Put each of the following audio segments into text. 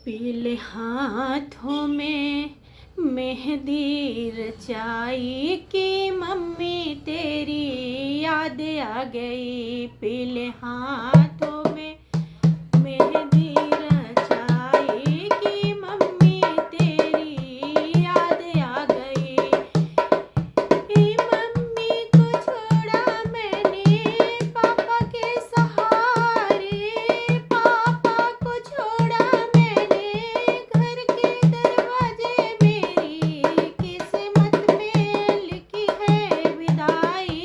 पीले हाथों में मेहंदी रचाई कि मम्मी तेरी याद आ गई। पीले हाथों में मेहंदी रचाई कि मम्मी तेरी याद आ गई। मम्मी को छोड़ा मैंने पापा के सहारे, पापा को छोड़ा मैंने घर के दरवाजे। मेरी किस्मत में लिखी है विदाई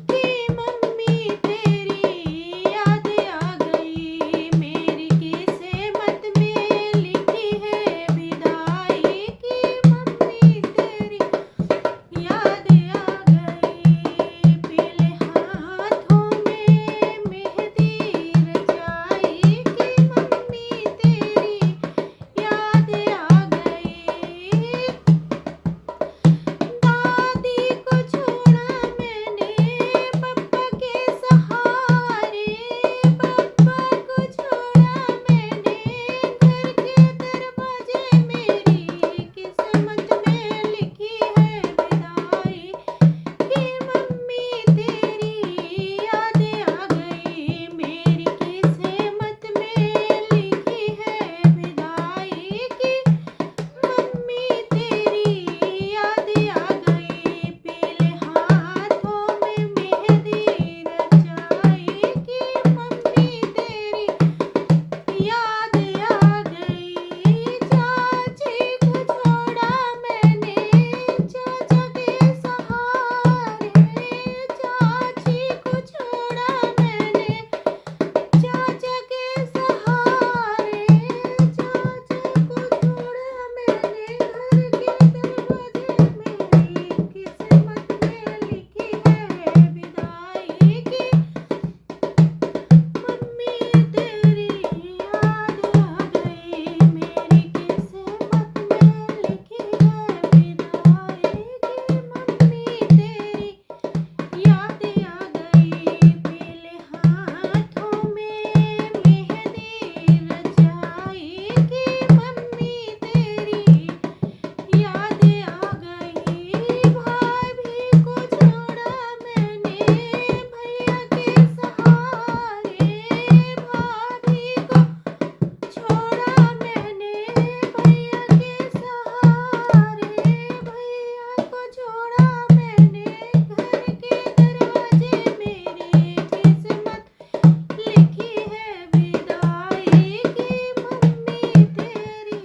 कि मम्मी तेरी याद आ गई। मेरी किस्मत में लिखी है विदाई कि मम्मी तेरी याद आ गई। पीले हाथों में मेहंदी रचाई कि मम्मी तेरी याद आ गई। दादी को छोड़ा मैंने पापा के सहारे, पापा को छोड़ा मैंने घर के दरवाजे। मेरी किस्मत में लिखी है विदाई कि मम्मी तेरी याद आ गई। मेरी किस्मत में लिखी है विदाई कि मम्मी तेरी याद आ गई। पीले हाथों में मेहंदी रचाई कि मम्मी तेरी याद आ गई। चाची को छोड़ा मैंने चाचा के सहारे, चाची को छोड़ा मैंने चाचा के सहारे, चाचा को छोड़ा मैंने घर के दरवाजे। मेरी किस्मत में लिखी है विदाई कि मम्मी तेरी याद आ गई। मेरी किस्मत में लिखी है विदाई कि मम्मी तेरी याद आ गई। पीले हाथों में मेहंदी रचाई कि मम्मी तेरी याद आ गई। भाभी को छोड़ा मैंने भैया के सहारे, भाभी को छोड़ा मैंने भैया के सहारे, भैया को छोड़ा मैंने घर के दरवाजे। मेरी किस्मत लिखी है विदाई कि मम्मी तेरी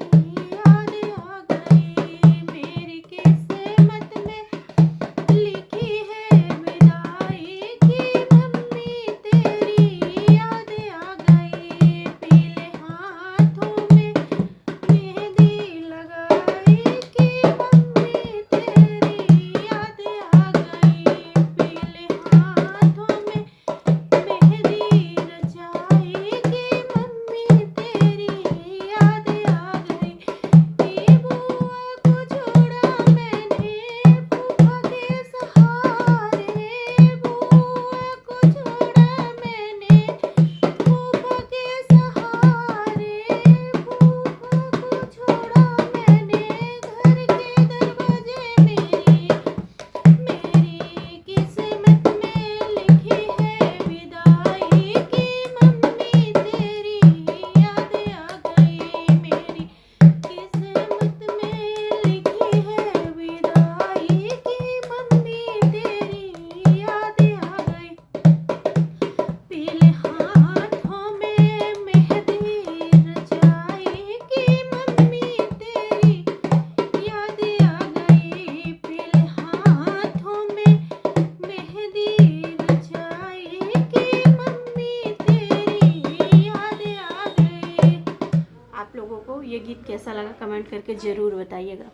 याद आ गई। मेरी किस्मत में लिखी है विदाई कि मम्मी तेरी याद आ गई। पीले हाथों में मेहंदी लगाई कि मम्मी तेरी याद आ गई। पीले हाथों में मेहंदी रचाई कि मम्मी तेरी याद आ गई। बुआ को छोड़ा मैंने फूफा के सहारे, बुआ को छोड़ा मैंने फूफा के सहारे, फूफा को छोड़ा मैंने घर के दरवाजे। मेरी किस्मत में लिखी है विदाई कि मम्मी तेरी याद आ गई। मेरी किस्मत में लिखी है विदाई कि मम्मी तेरी याद आ गई। पीले हाथों में मेहंदी रचाई कि मम्मी तेरी याद आ गई। पीले हाथों में मेहंदी रचाई कि मम्मी तेरी याद आ गई। आप लोगों को ये गीत कैसा लगा कमेंट करके ज़रूर बताइएगा।